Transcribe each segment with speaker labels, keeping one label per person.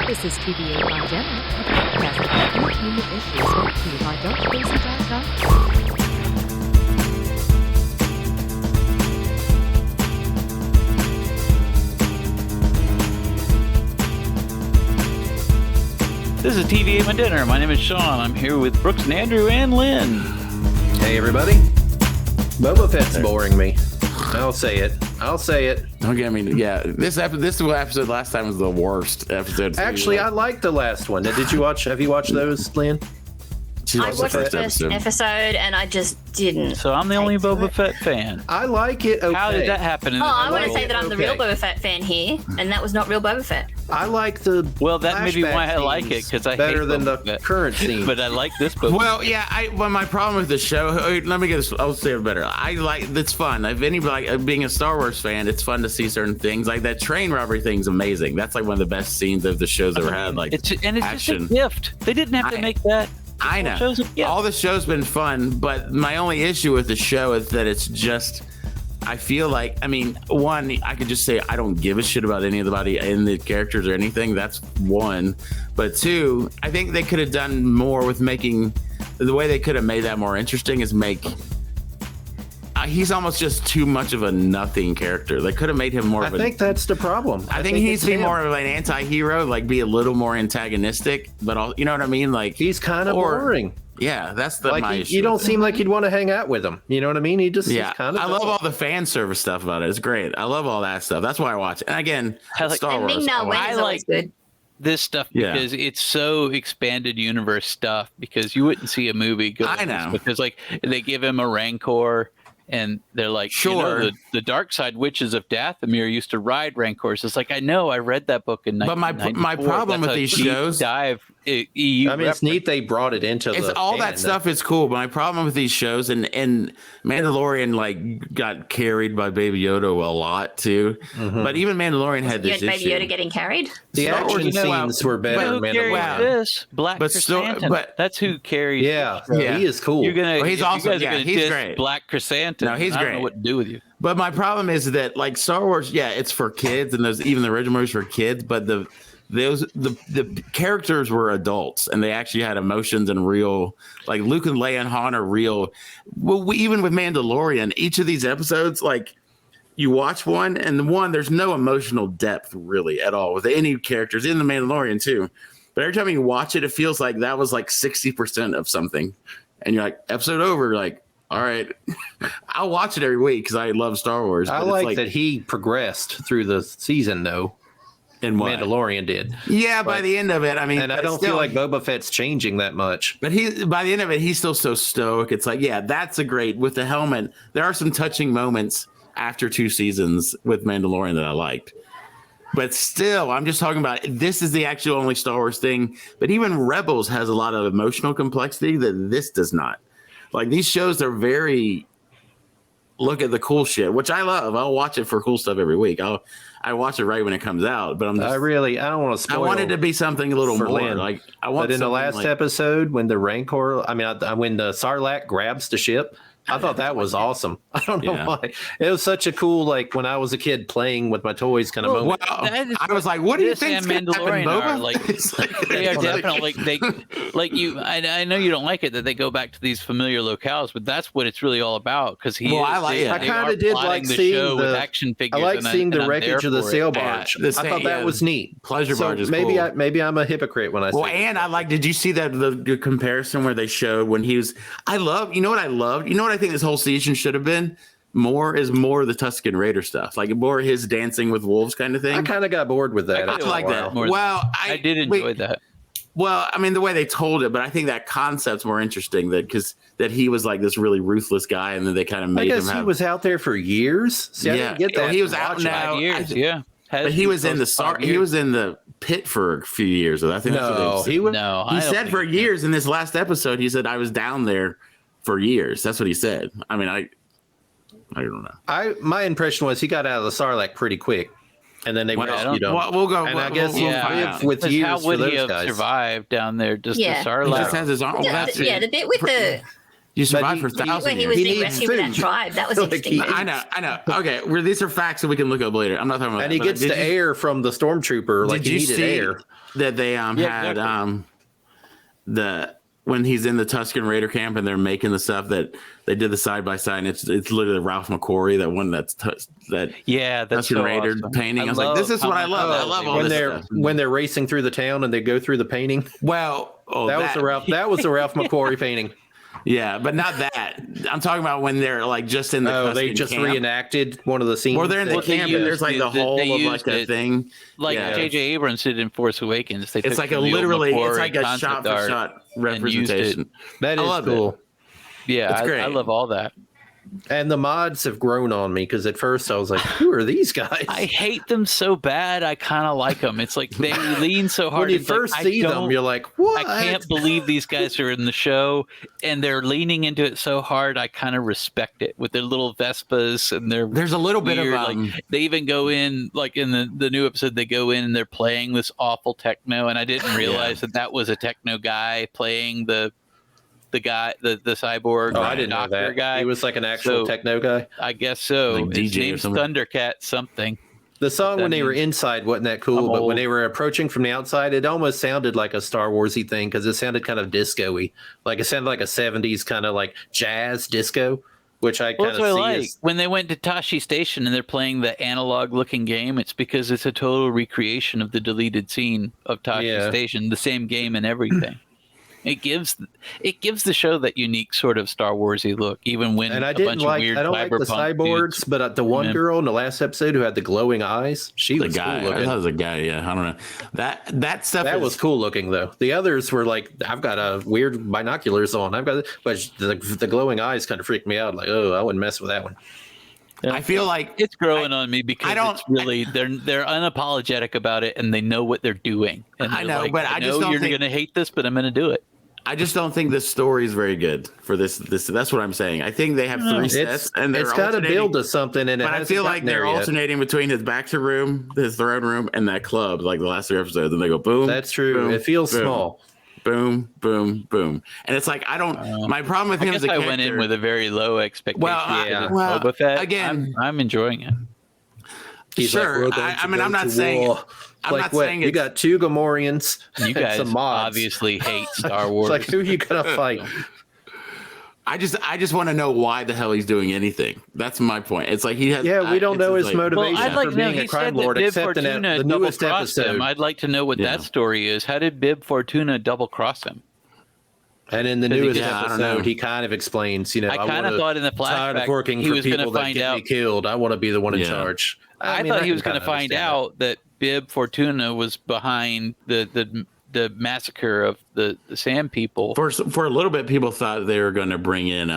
Speaker 1: This is TVA by Jenna, a podcast about real human issues brought to you by DarkSpaces.com.
Speaker 2: This is TVA My Dinner. My name is Sean. I'm here with Brooks and Andrew and Lynn.
Speaker 3: Hey, everybody. Boba Fett's boring me. I'll say it.
Speaker 4: Don't get me. Yeah, this episode last time was the worst episode.
Speaker 3: Actually, I liked the last one. Did you watch? Have you watched those, Lynn?
Speaker 5: I watched the first episode and I just didn't.
Speaker 2: So I'm the only Boba Fett fan.
Speaker 3: I like it. Okay.
Speaker 2: How did that happen?
Speaker 5: I want to say that I'm the real Boba Fett fan here, and that was not real Boba Fett.
Speaker 3: I like the.
Speaker 2: Well, that may be why I like it, because I
Speaker 3: better
Speaker 2: hate
Speaker 3: than
Speaker 2: Boba
Speaker 3: the
Speaker 2: Fett.
Speaker 3: current scene.
Speaker 2: But I like this Boba.
Speaker 4: Well, yeah. Well, my problem with the show. Let me get this. I'll say it better. I like. It's fun. If anybody being a Star Wars fan, it's fun to see certain things. Like that train robbery thing's amazing. That's like one of the best scenes of the show's ever had. Like
Speaker 2: it's
Speaker 4: action.
Speaker 2: just a gift. They didn't have to make that.
Speaker 4: I know. All the show's been fun, but my only issue with the show is that it's just. I feel like, I mean, one, I could just say I don't give a shit about anybody in the characters or anything. That's one. But two, I think they could have done more with making the way they could have made that more interesting is make. He's almost just too much of a nothing character. They could have made him more of a.
Speaker 3: I think that's the problem.
Speaker 4: I think he needs to be more of an anti-hero, like be a little more antagonistic, but all, you know what I mean? Like
Speaker 3: he's kind of boring.
Speaker 4: Yeah, that's my issue.
Speaker 3: You don't seem like you'd want to hang out with him. You know what I mean? He just
Speaker 4: yeah.
Speaker 3: Kind of.
Speaker 4: I love all the fan service stuff about it. It's great. I love all that stuff. That's why I watch it. And again, Star Wars.
Speaker 5: I like
Speaker 2: good. This stuff because it's so expanded universe stuff. Because you wouldn't see a movie go. I know because like they give him a Rancor. And they're like, sure, you know, the dark side witches of Dathomir used to ride Rancors. It's like, I know, I read that book in 1994.
Speaker 4: But my problem with these shows,
Speaker 3: dive. It's neat they brought it into
Speaker 4: all that stuff is cool. But my problem with these shows and Mandalorian like got carried by Baby Yoda a lot too. Mm-hmm. But even Mandalorian had this
Speaker 5: Baby Yoda getting carried.
Speaker 3: The action scenes were better.
Speaker 2: Who carries this? Black Chrysanthemum. But that's who carries.
Speaker 3: Yeah, he is cool.
Speaker 2: You're gonna.
Speaker 4: He's awesome. Yeah, he's great.
Speaker 2: Black Chrysanthemum.
Speaker 4: No, he's great.
Speaker 2: I don't know what to do with you.
Speaker 4: But my problem is that like Star Wars, it's for kids, and even the original movies for kids. But the characters were adults, and they actually had emotions and real. Like Luke and Leia and Han are real. Well, even with Mandalorian, each of these episodes, like you watch one, and there's no emotional depth really at all with any characters in the Mandalorian too. But every time you watch it, it feels like that was like 60% of something, and you're like episode over, like. All right, I'll watch it every week because I love Star Wars.
Speaker 3: I like that he progressed through the season, though.
Speaker 4: And what
Speaker 3: Mandalorian did.
Speaker 4: Yeah, by the end of it, I mean,
Speaker 3: and I don't feel like Boba Fett's changing that much.
Speaker 4: But by the end of it, he's still so stoic. It's like, yeah, that's a great with the helmet. There are some touching moments after 2 seasons with Mandalorian that I liked. But still, I'm just talking about this is the actual only Star Wars thing. But even Rebels has a lot of emotional complexity that this does not. Like these shows, they're very look at the cool shit, which I love. I'll watch it for cool stuff every week. I watch it right when it comes out, but I
Speaker 3: don't want to spoil.
Speaker 4: I want it to be something a little more
Speaker 3: Lynn.
Speaker 4: like I want.
Speaker 3: But in the last episode, when the Rancor, when the Sarlacc grabs the ship, I thought that was awesome. I don't know why. It was such a cool, like when I was a kid playing with my toys kind of moment.
Speaker 4: Well, I was like, what do you think
Speaker 2: Mandalorian are? Like, they are definitely I know you don't like it that they go back to these familiar locales, but that's what it's really all about. Because
Speaker 3: I kind of did like seeing the action figures. I like seeing the wreckage of the sail barge. I thought that was neat.
Speaker 4: Pleasure barge is
Speaker 3: maybe
Speaker 4: cool.
Speaker 3: Maybe I'm a hypocrite when I say.
Speaker 4: Well, and I like. Did you see that the comparison where they showed when he was? I love. You know what I loved? You know what I think this whole season should have been more the Tusken Raider stuff, like more his dancing with wolves kind of thing.
Speaker 3: I kind of got bored with that.
Speaker 4: I like that.
Speaker 2: Well, I did enjoy that.
Speaker 4: Well, I mean the way they told it, but I think that concept's more interesting that he was like this really ruthless guy, and then they kind of made him.
Speaker 3: He was out there for years. See, I didn't get that.
Speaker 4: He was out now.
Speaker 2: Years,
Speaker 4: but he was in the pit for a few years. I think that's what they said. He said for years in this last episode. He said I was down there for years. That's what he said. I mean, I don't know.
Speaker 3: My impression was he got out of the Sarlacc pretty quick, and then they rescued him.
Speaker 4: We'll go.
Speaker 3: And I guess we'll live with years
Speaker 2: how would
Speaker 3: for
Speaker 2: he
Speaker 3: those
Speaker 2: have
Speaker 3: guys.
Speaker 2: survived down there? Just the Sarlacc.
Speaker 4: He just has his arm.
Speaker 5: The bit with the.
Speaker 4: You survived for thousands.
Speaker 5: When he was being rescued with that tribe, that was interesting.
Speaker 4: I know. Okay, these are facts that we can look up later. I'm not talking about.
Speaker 3: And he gets the air from the stormtrooper. Like he needed air.
Speaker 4: that they had when he's in the Tusken Raider camp and they're making the stuff that they did the side by side, and it's literally Ralph McQuarrie, that one that's Tusken
Speaker 2: so
Speaker 4: Raider
Speaker 2: awesome.
Speaker 4: painting. I was like, this is what I love. I love all
Speaker 3: when
Speaker 4: this
Speaker 3: they're
Speaker 4: stuff.
Speaker 3: when they're racing through the town and they go through the painting.
Speaker 4: Well,
Speaker 3: that was the Ralph McQuarrie painting.
Speaker 4: Yeah, but not that. I'm talking about when they're like just in the Tusken
Speaker 3: they just
Speaker 4: camp.
Speaker 3: reenacted one of the scenes.
Speaker 4: Or they're in the camp and there's like the whole of like a thing.
Speaker 2: Like J.J. Abrams did in Force Awakens.
Speaker 4: It's like a literally, it's like a shot for shot representation.
Speaker 3: That is cool.
Speaker 2: Yeah, I love all that.
Speaker 3: And the mods have grown on me because at first I was like, who are these guys?
Speaker 2: I hate them so bad. I kind of like them. It's like they lean so hard.
Speaker 3: When you first see them, you're like, what?
Speaker 2: I can't believe these guys are in the show and they're leaning into it so hard. I kind of respect it with their little Vespas and
Speaker 4: there's a little bit of
Speaker 2: like they even go in like in the new episode, they go in and they're playing this awful techno. And I didn't realize that was a techno guy playing the guy, the cyborg.
Speaker 3: I didn't know that
Speaker 2: guy.
Speaker 3: He was like an actual techno guy.
Speaker 2: I guess so.
Speaker 4: Like
Speaker 2: His
Speaker 4: DJ
Speaker 2: name's Thundercat something.
Speaker 3: The song when they were inside wasn't that cool, but when they were approaching from the outside, it almost sounded like a Star Warsy thing because it sounded kind of disco-y. Like it sounded like a 70s kind of like jazz disco, which I kind of see
Speaker 2: like. When they went to Tashi Station and they're playing the analog-looking game, it's because it's a total recreation of the deleted scene of Tashi Station, the same game and everything. It gives the show that unique sort of Star Warsy look, even when
Speaker 3: I don't like the cyborgs, but the one girl in the last episode who had the glowing eyes, she was cool looking.
Speaker 4: I thought it was a guy. Yeah, I don't know that stuff.
Speaker 3: That was cool looking though. The others were like, I've got a weird binoculars on. But the glowing eyes kind of freaked me out. Like, oh, I wouldn't mess with that one.
Speaker 4: I feel like
Speaker 2: it's growing on me because they're unapologetic about it and they know what they're doing. And
Speaker 4: I know,
Speaker 2: like,
Speaker 4: but I just don't
Speaker 2: you're going to hate this, but I'm going to do it.
Speaker 4: I just don't think the story is very good for this. That's what I'm saying. I think they have 3 sets, and it's got to
Speaker 3: build to something. And
Speaker 4: but I feel like they're alternating between his back to room, his throne room, and that club. Like the last 3 episodes, and they go boom.
Speaker 3: That's true.
Speaker 4: Boom,
Speaker 3: it feels
Speaker 4: boom,
Speaker 3: small.
Speaker 4: Boom, boom, boom, and it's like I don't. My problem with him is
Speaker 2: I went in with a very low expectation.
Speaker 4: Well,
Speaker 2: Boba Fett,
Speaker 4: again,
Speaker 2: I'm enjoying it.
Speaker 4: Sure. I mean, I'm not saying. I'm
Speaker 3: like
Speaker 4: not
Speaker 3: what?
Speaker 4: saying
Speaker 3: you got 2 Gamorreans.
Speaker 2: You guys obviously hate Star Wars.
Speaker 3: It's like who you gonna fight?
Speaker 4: I just want to know why the hell he's doing anything. That's my point. It's like he has.
Speaker 3: Yeah, we don't know his motivation for being a
Speaker 2: he
Speaker 3: crime
Speaker 2: said
Speaker 3: lord,
Speaker 2: Bib
Speaker 3: except in
Speaker 2: Fortuna
Speaker 3: the newest episode.
Speaker 2: I'd like to know what that story is. How did Bib Fortuna double cross him?
Speaker 3: And in the newest episode, he kind of explains, I
Speaker 2: kind of thought in the flashback
Speaker 3: he was going to find out. Me killed. I want to be the one in charge.
Speaker 2: I thought he was going to find out that Bib Fortuna was behind the massacre of the Sand People.
Speaker 4: For a little bit, people thought they were going to bring in.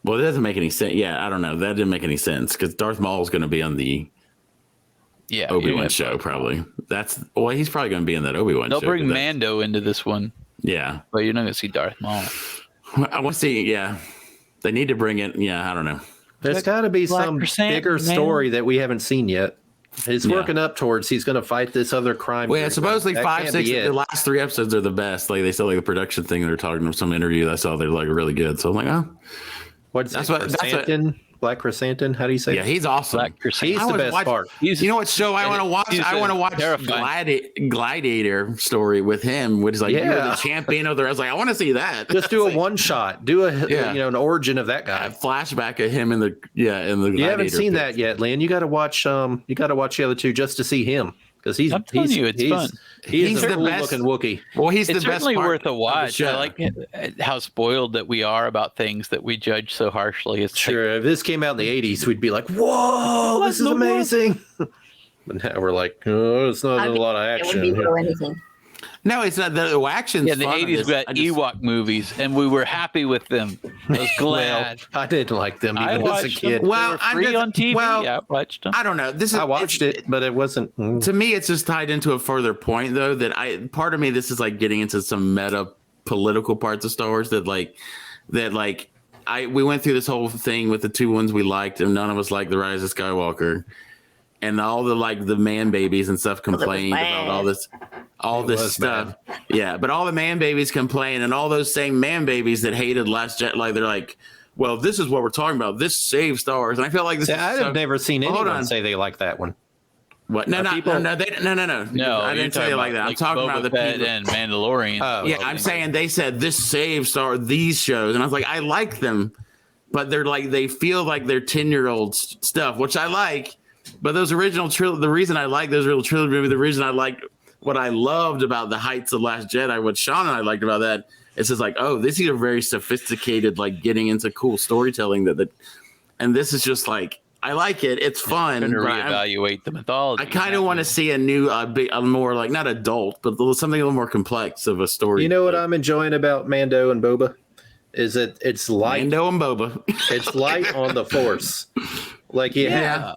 Speaker 4: Well, it doesn't make any sense. Yeah, I don't know. That didn't make any sense because Darth Maul is going to be on the Obi-Wan show. Probably he's probably going to be in that Obi-Wan show.
Speaker 2: They'll bring Mando into this one.
Speaker 4: Yeah,
Speaker 2: but you're not going to see Darth Maul.
Speaker 4: I want to see. Yeah, they need to bring it. Yeah, I don't know.
Speaker 3: There's got to be some bigger story that we haven't seen yet. He's working up towards. He's going to fight this other crime.
Speaker 4: Well, yeah, supposedly 5, 6. The last 3 episodes are the best. Like they said, like the production thing. They're talking of some interview that I saw. They're like really good. So I'm like, oh,
Speaker 3: Black Chrysanthemum. How do you say?
Speaker 4: Yeah, he's awesome.
Speaker 3: He's the best part.
Speaker 4: You know what show I want to watch? I want to watch Gladiator story with him, which is like you're the champion of the. I was like, I want to see that.
Speaker 3: Just do a one shot. Do an origin of that guy.
Speaker 4: A flashback of him in the Gladiator.
Speaker 3: You haven't seen that yet, Lynn. You got to watch. You got to watch the other 2 just to see him. Because he's
Speaker 2: fun.
Speaker 3: He's the best looking Wookiee.
Speaker 4: Well, he's the
Speaker 2: best. It's certainly worth a watch.
Speaker 4: I
Speaker 2: like how spoiled that we are about things that we judge so harshly. It's
Speaker 3: sure, if this came out in the 80s, we'd be like, "Whoa, this is amazing!" But now we're like, "Oh, it's not a lot of action."
Speaker 5: It wouldn't be for anything.
Speaker 4: No, it's not the action.
Speaker 2: Yeah, the 80s we got Ewok movies, and we were happy with them. I was glad.
Speaker 3: I didn't like them even as a kid.
Speaker 2: Well, free on TV. I watched them.
Speaker 4: I don't know.
Speaker 3: I watched it, but it wasn't.
Speaker 4: To me, it's just tied into a further point, though. That part of me, this is like getting into some meta political parts of Star Wars. We went through this whole thing with the 2 ones we liked, and none of us liked The Rise of Skywalker. And all the man babies and stuff complained about all this stuff. Bad. Yeah, but all the man babies complain, and all those same man babies that hated Last Jedi, like they're like, well, this is what we're talking about. This saves Star Wars, and I feel like this.
Speaker 3: I've never seen anyone say they like that one.
Speaker 4: What? No. I didn't say it like that. I'm talking about the people
Speaker 2: and Mandalorian.
Speaker 4: I'm saying they said this saves these shows, and I was like, I like them, but they're like they feel like they're 10-year-old stuff, which I like. But those original the reason I like those original trilogy movies, the reason I liked what I loved about The Heights of Last Jedi, what Sean and I liked about that, it's just like, oh, this is a very sophisticated, like getting into cool storytelling and this is just like. I like it. It's fun.
Speaker 2: To reevaluate the mythology.
Speaker 4: I kind of want to see a new, a more like not adult, but something a little more complex of a story.
Speaker 3: You know what I'm enjoying about Mando and Boba is that it's light.
Speaker 4: Mando and Boba.
Speaker 3: It's light on the Force. Like you had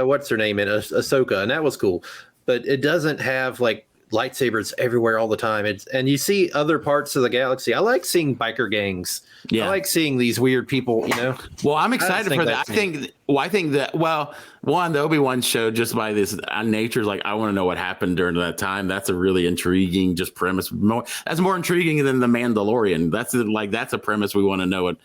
Speaker 3: what's her name in Ahsoka, and that was cool. But it doesn't have like lightsabers everywhere all the time. And you see other parts of the galaxy. I like seeing biker gangs. Yeah. I like seeing these weird people, you know.
Speaker 4: Well, I'm excited for that. I think one, the Obi-Wan show, just by this nature, like I want to know what happened during that time. That's a really intriguing just premise. That's more intriguing than the Mandalorian. That's a premise we want to know it.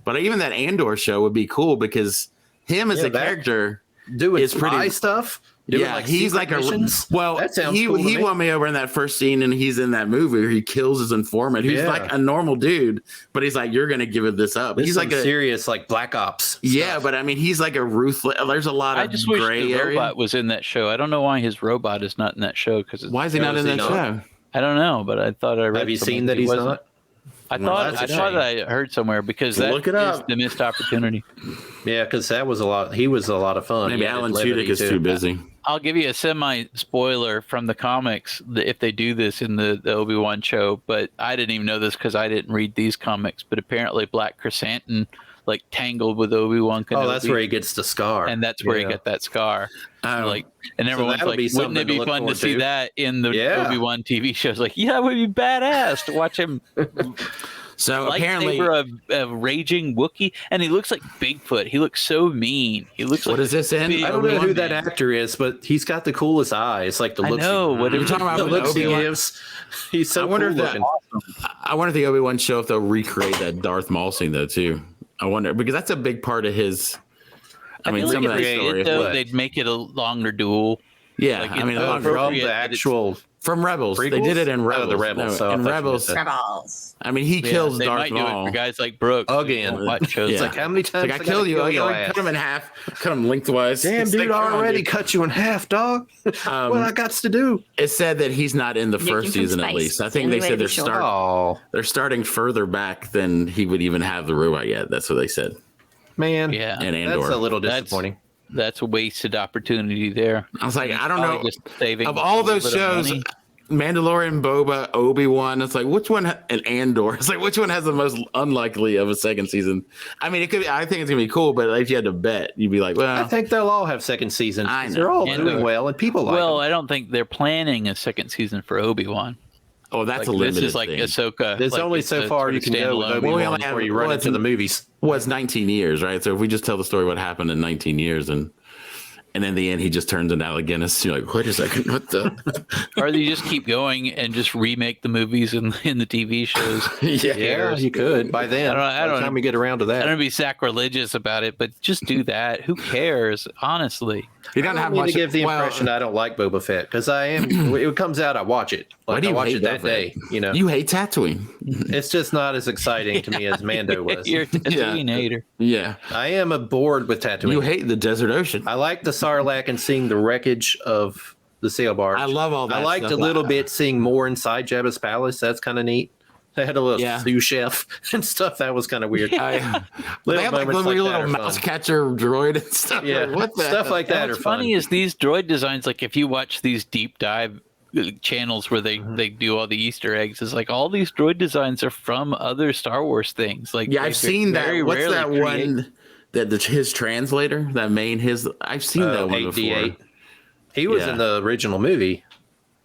Speaker 4: But even that Andor show would be cool because him as a character
Speaker 3: doing spy stuff.
Speaker 4: He's like missions? That sounds cool he won me over in that first scene, and he's in that movie where he kills his informant. He's like a normal dude, but he's like, you're gonna give this up. He's like a serious, like Black Ops stuff. Yeah, but I mean, he's like a ruthless. There's a lot of
Speaker 2: I just wish the robot was in that show. I don't know why his robot is not in that show.
Speaker 4: Why is he not in that show?
Speaker 2: I don't know, but I thought I read.
Speaker 3: Have you seen that he's not?
Speaker 2: I thought I heard somewhere because that is the missed opportunity.
Speaker 3: Yeah, because that was a lot. He was a lot of fun.
Speaker 4: Maybe Alan Tudyk is too busy.
Speaker 2: I'll give you a semi-spoiler from the comics if they do this in the Obi-Wan show, but I didn't even know this because I didn't read these comics, but apparently Black Chrysanthemum like tangled with Obi-Wan Kenobi.
Speaker 3: Oh, that's where he gets the scar.
Speaker 2: And that's where he got that scar. And everyone's like, wouldn't it be fun to see that in the Obi-Wan TV shows? Like, yeah, it would be badass to watch him.
Speaker 4: So apparently
Speaker 2: a raging Wookiee, and he looks like Bigfoot. He looks so mean. He looks
Speaker 4: what is this in?
Speaker 3: I don't know who that actor is, but he's got the coolest eyes. Like the looks.
Speaker 2: I know. What are you talking about?
Speaker 3: The looks he gives. He's so cool looking.
Speaker 4: I wonder if the Obi-Wan show if they'll recreate that Darth Maul scene though too. I wonder because that's a big part of his. I mean, some of that story.
Speaker 2: They'd make it a longer duel.
Speaker 4: Yeah, like, I mean,
Speaker 3: from the actual.
Speaker 4: From Rebels.
Speaker 3: Prequels?
Speaker 4: They did it in Rebels.
Speaker 3: The Rebels.
Speaker 5: Rebels.
Speaker 4: I mean, he kills Darth Maul.
Speaker 2: For guys like Brooks.
Speaker 3: Again.
Speaker 2: It's
Speaker 3: like, how many times
Speaker 4: I kill you? I cut him in half. Cut him lengthwise.
Speaker 3: Damn, dude, I already cut you in half, dog. What I got to do?
Speaker 4: It said that he's not in the first season, at least. I think they said they're starting further back than he would even have the robot yet. That's what they said.
Speaker 3: Man.
Speaker 2: Yeah.
Speaker 4: And Andor.
Speaker 3: That's a little disappointing.
Speaker 2: That's a wasted opportunity there.
Speaker 4: I was like, I don't know. Of all those shows, Mandalorian, Boba, Obi-Wan, it's like, which one, and Andor, it's like, which one has the most unlikely of a second season? I mean, it could be, I think it's going to be cool, but if you had to bet, you'd be like, well.
Speaker 3: I think they'll all have second seasons. They're all doing well, and people like them.
Speaker 2: I don't think they're planning a second season for Obi-Wan.
Speaker 4: Oh, that's a limited
Speaker 2: This is like
Speaker 4: thing.
Speaker 2: Ahsoka.
Speaker 3: There's only so far you can go with Obi-Wan before you run into the movies.
Speaker 4: Well, it's 19 years, right? So if we just tell the story what happened in 19 years and in the end he just turns into Alec Guinness, you're like, wait a second, what the?
Speaker 2: Or they just keep going and just remake the movies in the TV shows.
Speaker 3: Yeah, you could. By then, by the time we get around to that.
Speaker 2: I don't be sacrilegious about it, but just do that. Who cares? Honestly.
Speaker 3: You don't have much to give the impression I don't like Boba Fett because I am. It comes out, I watch it. Like I watch it that day. You know,
Speaker 4: you hate Tatooine.
Speaker 3: It's just not as exciting to me as Mando was.
Speaker 2: You're a Tatooine hater.
Speaker 4: Yeah,
Speaker 3: I am bored with Tatooine.
Speaker 4: You hate the desert ocean.
Speaker 3: I like the Sarlacc and seeing the wreckage of the sail barge.
Speaker 4: I love all that.
Speaker 3: I liked a little bit seeing more inside Jabba's palace. That's kind of neat. They had a little sous chef and stuff. That was kind of weird.
Speaker 4: They had like little mouse catcher droid and stuff.
Speaker 3: Yeah,
Speaker 4: like, what
Speaker 3: stuff like that.
Speaker 2: What's funny is these droid designs. Like if you watch these deep dive channels where they do all the Easter eggs, it's like all these droid designs are from other Star Wars things. Like
Speaker 4: I've seen that. What's that one? His translator. I've seen that one before.
Speaker 3: He was in the original movie.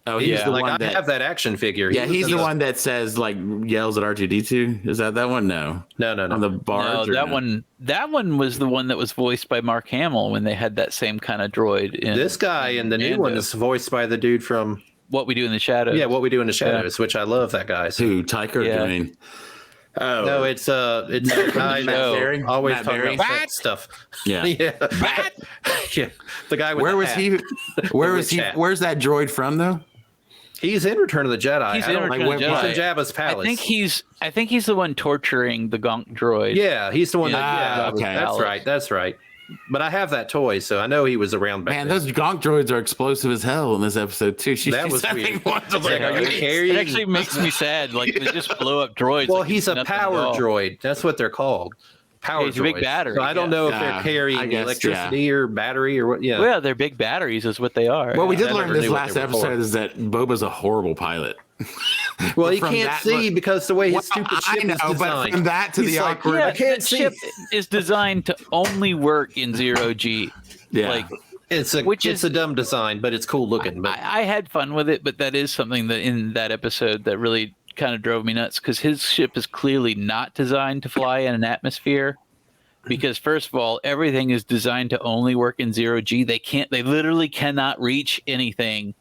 Speaker 4: Oh, he's the one
Speaker 3: I have that action figure.
Speaker 4: He's the one that says yells at R2D2. Is that one? No. On the barge.
Speaker 2: No, that one was the one that was voiced by Mark Hamill when they had that same kind of droid.
Speaker 3: This guy in the new one is voiced by the dude from
Speaker 2: What We Do in the Shadows.
Speaker 3: Yeah, What We Do in the Shadows, which I love that guy.
Speaker 4: Who? Tyker?
Speaker 2: Yeah.
Speaker 4: I mean,
Speaker 3: Oh no, it's a guy
Speaker 4: Matt
Speaker 3: always
Speaker 4: Matt
Speaker 3: talking
Speaker 4: Berry?
Speaker 3: about sex stuff.
Speaker 4: Yeah.
Speaker 3: Yeah. Yeah. The guy with
Speaker 4: Where
Speaker 3: the
Speaker 4: was
Speaker 3: hat.
Speaker 4: he? Where
Speaker 3: The
Speaker 4: was he?
Speaker 3: witch hat.
Speaker 4: Where's that droid from though?
Speaker 3: He's in Return of the Jedi.
Speaker 2: He's
Speaker 3: I
Speaker 2: in
Speaker 3: don't-
Speaker 2: Return of the
Speaker 3: He's
Speaker 2: Jedi.
Speaker 3: in Jabba's palace.
Speaker 2: I think he's the one torturing the Gonk droid.
Speaker 3: Yeah, he's the one that.
Speaker 2: Yeah,
Speaker 3: Yeah,
Speaker 2: okay.
Speaker 3: that's right. That's right. But I have that toy, so I know he was around back
Speaker 4: Man,
Speaker 3: then.
Speaker 4: those Gonk droids are explosive as hell in this episode too.
Speaker 3: That was weird. Are you
Speaker 2: It
Speaker 3: carrying?
Speaker 2: actually makes me sad. Like they just blow up droids.
Speaker 3: Well,
Speaker 2: like
Speaker 3: he's
Speaker 2: it's
Speaker 3: a
Speaker 2: nothing
Speaker 3: power
Speaker 2: at all.
Speaker 3: droid. That's what they're called. Power
Speaker 2: He's a big
Speaker 3: droids.
Speaker 2: battery,
Speaker 3: So I don't
Speaker 2: yeah.
Speaker 3: know if
Speaker 4: Yeah,
Speaker 3: they're carrying
Speaker 4: I guess,
Speaker 3: electricity or battery or what. Yeah.
Speaker 2: Well, yeah, they're big batteries, is what they are.
Speaker 4: What we did
Speaker 3: I
Speaker 4: learn
Speaker 3: never
Speaker 4: this
Speaker 3: knew what
Speaker 4: last
Speaker 3: they were for.
Speaker 4: episode is that Boba's a horrible pilot.
Speaker 3: Well, he
Speaker 4: From
Speaker 3: can't
Speaker 4: that
Speaker 3: see
Speaker 4: look-
Speaker 3: because the way his
Speaker 4: Well,
Speaker 3: stupid
Speaker 4: I
Speaker 3: ship
Speaker 4: know,
Speaker 3: is
Speaker 4: but
Speaker 3: designed.
Speaker 4: from that to
Speaker 3: He's
Speaker 4: the
Speaker 3: like,
Speaker 4: awkward-
Speaker 3: I
Speaker 2: Yeah,
Speaker 3: can't
Speaker 2: that
Speaker 3: see.
Speaker 2: ship is designed to only work in zero G.
Speaker 4: Yeah.
Speaker 2: Like
Speaker 3: It's
Speaker 2: is
Speaker 3: a dumb design, but it's cool looking. But
Speaker 2: I had fun with it, but that is something that in that episode that really kind of drove me nuts because his ship is clearly not designed to fly in an atmosphere. Because first of all, everything is designed to only work in zero G. They literally cannot reach anything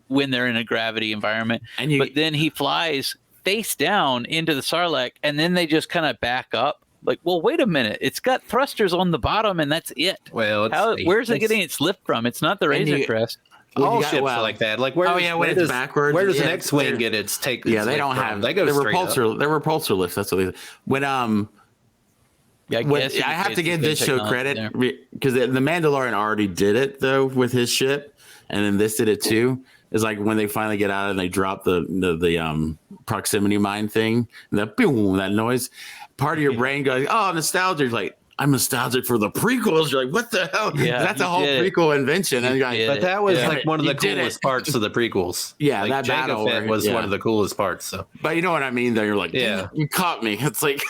Speaker 2: when they're in a gravity environment. But then he flies face down into the Sarlacc, and then they just kind of back up. Like, well, wait a minute. It's got thrusters on the bottom, and that's it.
Speaker 3: well,
Speaker 2: Where's it getting its lift from? It's not the Razor Crest.
Speaker 3: all ships are like that. Like where?
Speaker 4: when it's backwards.
Speaker 3: Where does
Speaker 4: yeah,
Speaker 3: an X-wing get its take?
Speaker 4: Yeah,
Speaker 3: its
Speaker 4: they
Speaker 3: lift
Speaker 4: don't
Speaker 3: from?
Speaker 4: have.
Speaker 3: They go
Speaker 4: the
Speaker 3: straight
Speaker 4: repulsor.
Speaker 3: up.
Speaker 4: They're repulsor lifts. That's what they. When
Speaker 2: Yeah,
Speaker 4: I have to give this show credit because the Mandalorian already did it though with his ship, and then this did it too. It's like when they finally get out and they drop the proximity mine thing, and that boom, that noise. Part of your brain goes, "Oh, nostalgia!" You're like, "I'm nostalgic for the prequels." You're like, "What the hell?"
Speaker 2: Yeah,
Speaker 4: that's
Speaker 2: you
Speaker 4: a whole
Speaker 2: did it.
Speaker 4: prequel invention. And you're like,
Speaker 3: But that was
Speaker 2: Yeah.
Speaker 3: like one of the
Speaker 4: You did
Speaker 3: coolest
Speaker 4: it.
Speaker 3: parts of the prequels.
Speaker 4: Yeah,
Speaker 3: like
Speaker 4: that
Speaker 3: Jango
Speaker 4: battle
Speaker 3: Fett
Speaker 4: where-
Speaker 3: was
Speaker 4: yeah.
Speaker 3: one of the coolest parts. So
Speaker 4: but you know what I mean? Though you're like,
Speaker 3: Yeah.
Speaker 4: "Yeah, you caught me." It's like,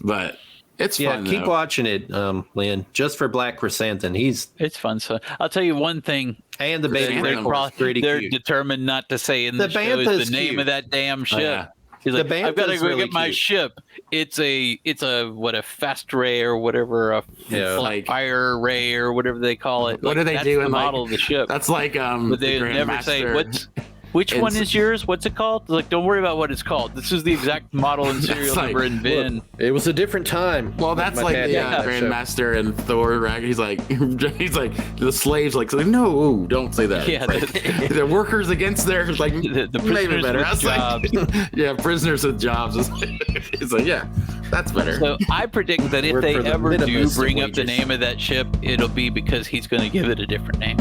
Speaker 4: but it's
Speaker 3: yeah,
Speaker 4: fun.
Speaker 3: keep
Speaker 4: though.
Speaker 3: watching it, Lynn. Just for Black Chrysanthemum,
Speaker 2: It's fun. So I'll tell you one thing.
Speaker 3: and the baby
Speaker 2: They're,
Speaker 3: Rancor is pretty
Speaker 2: they're
Speaker 3: cute.
Speaker 2: determined not to say in the,
Speaker 3: The
Speaker 2: show is
Speaker 3: Bantha's
Speaker 2: the name
Speaker 3: cute.
Speaker 2: of that damn ship.
Speaker 4: yeah.
Speaker 2: He's
Speaker 3: The
Speaker 2: like, I've got to
Speaker 3: Bantha's
Speaker 2: go
Speaker 3: really
Speaker 2: get my
Speaker 3: cute.
Speaker 2: ship. It's a fast ray or whatever,
Speaker 3: Yeah.
Speaker 4: Like-
Speaker 2: fire ray or whatever they call it.
Speaker 4: What do they
Speaker 2: that's
Speaker 4: do
Speaker 2: the
Speaker 4: in, like-
Speaker 2: model of the ship?
Speaker 4: That's like
Speaker 2: But they
Speaker 4: the
Speaker 2: never say
Speaker 4: Grandmaster.
Speaker 2: which one
Speaker 4: It's-
Speaker 2: is yours? What's it called? Like, don't worry about what it's called. This is the exact model and serial
Speaker 4: like,
Speaker 2: number and VIN.
Speaker 3: It was a different time.
Speaker 4: Well, that's
Speaker 3: My
Speaker 4: like
Speaker 3: dad
Speaker 4: the
Speaker 3: did that show.
Speaker 4: Grandmaster and Thor. Right? He's like the slaves. Like, no, don't say that.
Speaker 2: Yeah,
Speaker 4: Like, the workers against their like
Speaker 2: The
Speaker 4: maybe
Speaker 2: prisoners
Speaker 4: better.
Speaker 2: with
Speaker 4: I was like, yeah, prisoners with jobs. It's like, yeah, that's better.
Speaker 2: So I predict that if
Speaker 3: Work
Speaker 2: they
Speaker 3: for the
Speaker 2: ever do
Speaker 3: minimum
Speaker 2: bring up the
Speaker 3: wages.
Speaker 2: name of that ship, it'll be because he's going to give it a different name.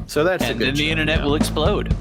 Speaker 3: So that's a
Speaker 2: And
Speaker 3: good
Speaker 2: then the
Speaker 3: show.
Speaker 2: internet will explode.